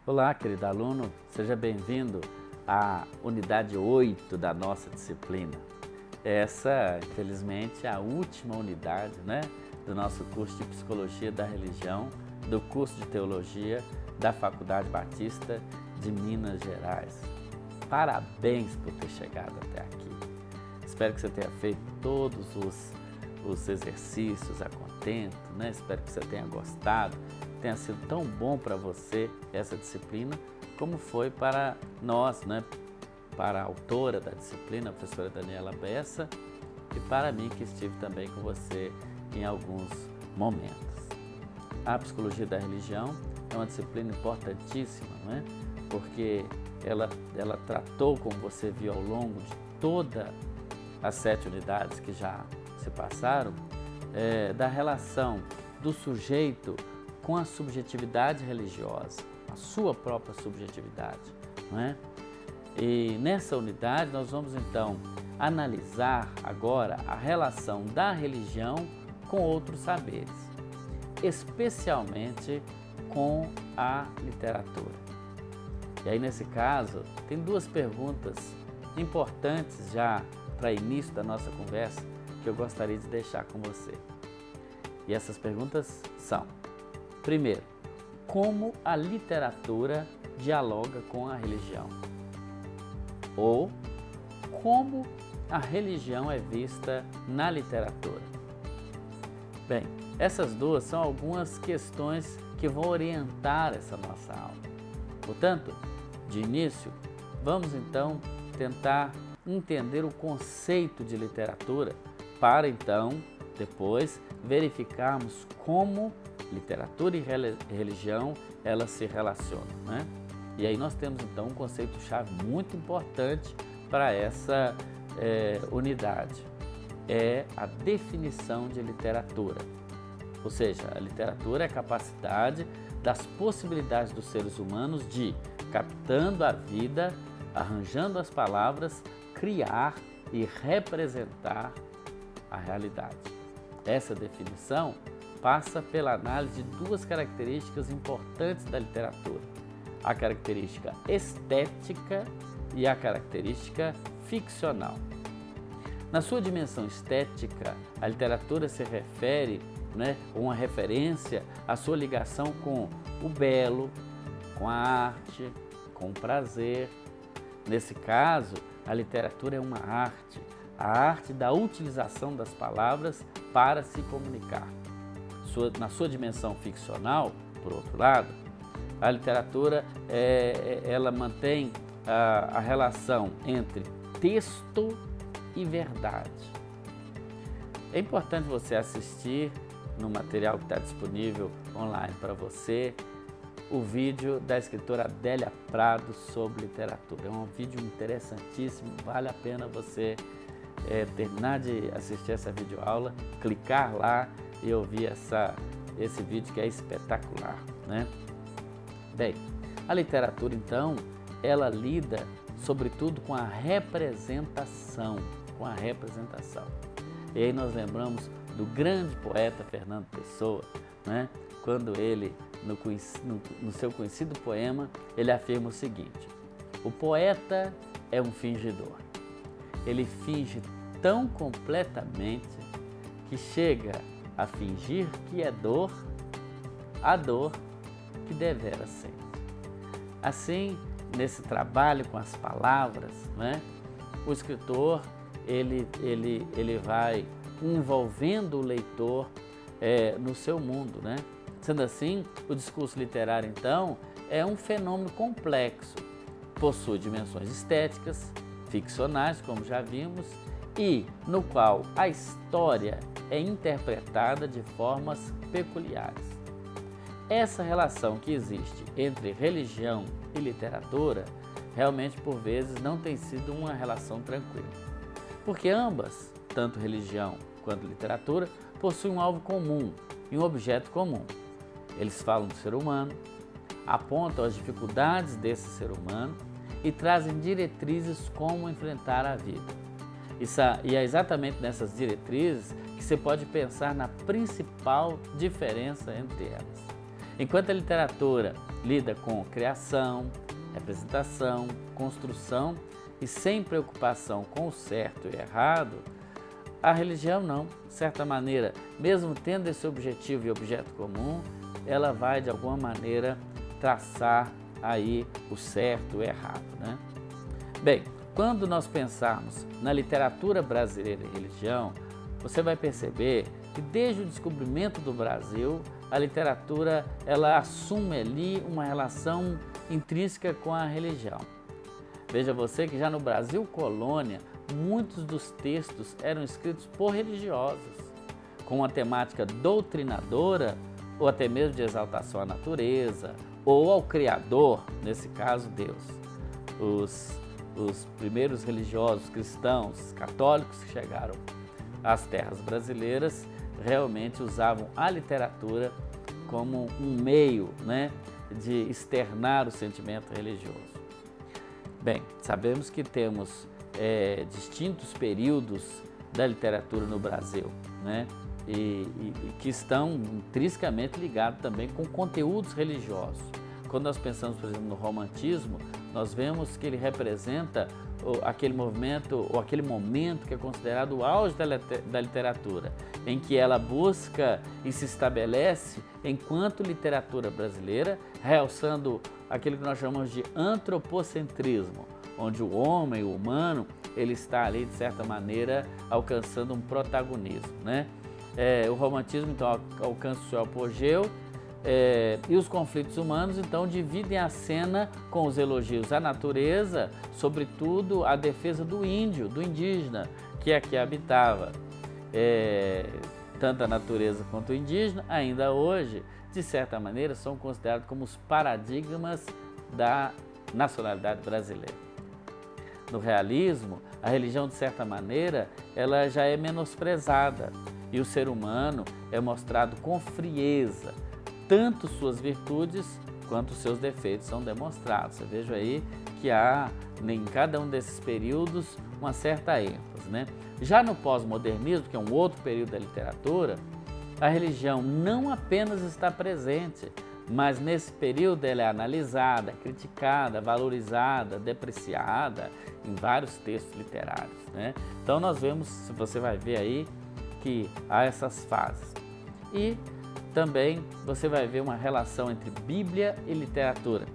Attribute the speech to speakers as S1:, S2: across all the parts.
S1: Olá, querido aluno, seja bem-vindo à unidade 8 da nossa disciplina. Essa, infelizmente, é a última unidade, do nosso curso de Psicologia da Religião, do curso de Teologia da Faculdade Batista de Minas Gerais. Parabéns por ter chegado até aqui. Espero que você tenha feito todos os exercícios a contento, Espero que você tenha gostado, tenha sido tão bom para você essa disciplina, como foi para nós, para a autora da disciplina, a professora Daniela Bessa, e para mim que estive também com você em alguns momentos. A Psicologia da Religião é uma disciplina importantíssima, porque ela tratou, como você viu ao longo de todas as 7 unidades que já se passaram, da relação do sujeito com a subjetividade religiosa, a sua própria subjetividade, E nessa unidade nós vamos então analisar agora a relação da religião com outros saberes, especialmente com a literatura. E aí nesse caso tem 2 perguntas importantes já para início da nossa conversa que eu gostaria de deixar com você. E essas perguntas são: primeiro, como a literatura dialoga com a religião? Ou como a religião é vista na literatura? Bem, essas 2 são algumas questões que vão orientar essa nossa aula. Portanto, de início, vamos então tentar entender o conceito de literatura para então, depois, verificarmos como literatura e religião elas se relacionam, E aí nós temos então um conceito-chave muito importante para essa unidade. É a definição de literatura. Ou seja, a literatura é a capacidade das possibilidades dos seres humanos de, captando a vida, arranjando as palavras, criar e representar a realidade. Essa definição passa pela análise de 2 características importantes da literatura: a característica estética e a característica ficcional. Na sua dimensão estética, a literatura se refere, uma referência à sua ligação com o belo, com a arte, com o prazer. Nesse caso, a literatura é uma arte, a arte da utilização das palavras para se comunicar. Na sua dimensão ficcional, por outro lado, a literatura ela mantém a relação entre texto e verdade. É importante você assistir no material que está disponível online para você o vídeo da escritora Adélia Prado sobre literatura. É um vídeo interessantíssimo, vale a pena você terminar de assistir essa videoaula, clicar lá e ouvir esse vídeo que é espetacular, Bem, a literatura então, ela lida sobretudo com a representação, E aí nós lembramos do grande poeta Fernando Pessoa, Quando ele, no seu conhecido poema, ele afirma o seguinte: o poeta é um fingidor. Ele finge tão completamente que chega a fingir que é dor, a dor que devera sente. Assim, nesse trabalho com as palavras, o escritor ele vai envolvendo o leitor no seu mundo, Sendo assim, o discurso literário, então, é um fenômeno complexo. Possui dimensões estéticas, ficcionais, como já vimos, e no qual a história é interpretada de formas peculiares. Essa relação que existe entre religião e literatura, realmente, por vezes, não tem sido uma relação tranquila. Porque ambas, tanto religião quanto literatura, possuem um alvo comum e um objeto comum. Eles falam do ser humano, apontam as dificuldades desse ser humano e trazem diretrizes como enfrentar a vida. E é exatamente nessas diretrizes que você pode pensar na principal diferença entre elas. Enquanto a literatura lida com criação, representação, construção e sem preocupação com o certo e errado, a religião não. De certa maneira, mesmo tendo esse objetivo e objeto comum, ela vai de alguma maneira traçar aí o certo e o errado, né? Bem, quando nós pensarmos na literatura brasileira e religião, você vai perceber que desde o descobrimento do Brasil, a literatura ela assume ali uma relação intrínseca com a religião. Veja você que já no Brasil colônia, muitos dos textos eram escritos por religiosos, com uma temática doutrinadora ou até mesmo de exaltação à natureza ou ao Criador, nesse caso Deus. Os primeiros religiosos cristãos, católicos que chegaram às terras brasileiras, realmente usavam a literatura como um meio, né, de externar o sentimento religioso. Bem, sabemos que temos distintos períodos da literatura no Brasil, né, e que estão intrinsecamente ligados também com conteúdos religiosos. Quando nós pensamos, por exemplo, no romantismo, nós vemos que ele representa aquele movimento ou aquele momento que é considerado o auge da literatura, em que ela busca e se estabelece enquanto literatura brasileira, realçando aquilo que nós chamamos de antropocentrismo, onde o homem, o humano, ele está ali, de certa maneira, alcançando um protagonismo, né? O romantismo, então, alcança o seu apogeu, e os conflitos humanos, então, dividem a cena com os elogios à natureza, sobretudo a defesa do índio, do indígena, que aqui habitava. Tanto a natureza quanto o indígena, ainda hoje, de certa maneira, são considerados como os paradigmas da nacionalidade brasileira. No realismo, a religião, de certa maneira, ela já é menosprezada e o ser humano é mostrado com frieza. Tanto suas virtudes quanto seus defeitos são demonstrados. Você veja aí que há em cada um desses períodos uma certa ênfase, né? Já no pós-modernismo, que é um outro período da literatura, a religião não apenas está presente, mas nesse período ela é analisada, criticada, valorizada, depreciada em vários textos literários, né? Então nós vemos, você vai ver aí, que há essas fases. E também você vai ver uma relação entre Bíblia e literatura,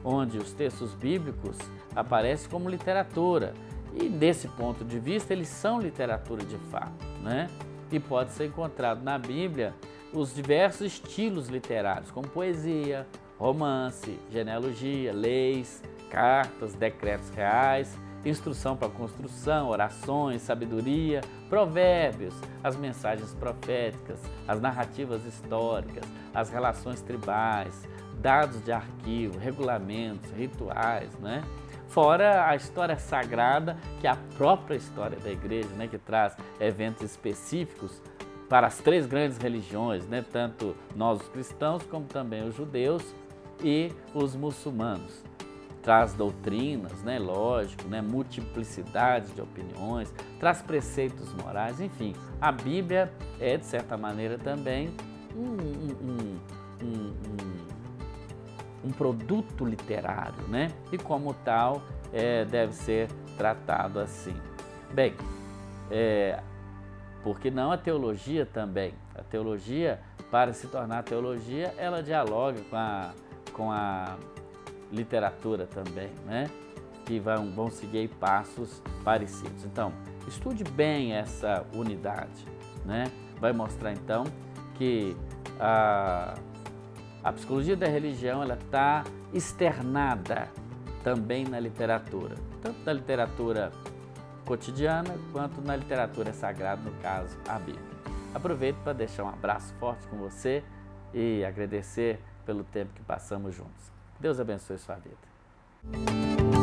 S1: onde os textos bíblicos aparecem como literatura e, desse ponto de vista, eles são literatura de fato, né? E pode ser encontrado na Bíblia os diversos estilos literários, como poesia, romance, genealogia, leis, cartas, decretos reais, instrução para construção, orações, sabedoria, provérbios, as mensagens proféticas, as narrativas históricas, as relações tribais, dados de arquivo, regulamentos, rituais, né? Fora a história sagrada, que é a própria história da igreja, né? Que traz eventos específicos para as três grandes religiões, né? Tanto nós os cristãos, como também os judeus e os muçulmanos. Traz doutrinas, né, lógico, né, multiplicidade de opiniões, traz preceitos morais, enfim. A Bíblia é, de certa maneira, também um produto literário, né? E como tal, deve ser tratado assim. Bem, por que não a teologia também? A teologia, para se tornar teologia, ela dialoga com a literatura também, né? Que vão seguir passos parecidos. Então, estude bem essa unidade, né? Vai mostrar então que a psicologia da religião ela está externada também na literatura, tanto na literatura cotidiana quanto na literatura sagrada, no caso a Bíblia. Aproveito para deixar um abraço forte com você e agradecer pelo tempo que passamos juntos. Deus abençoe sua vida.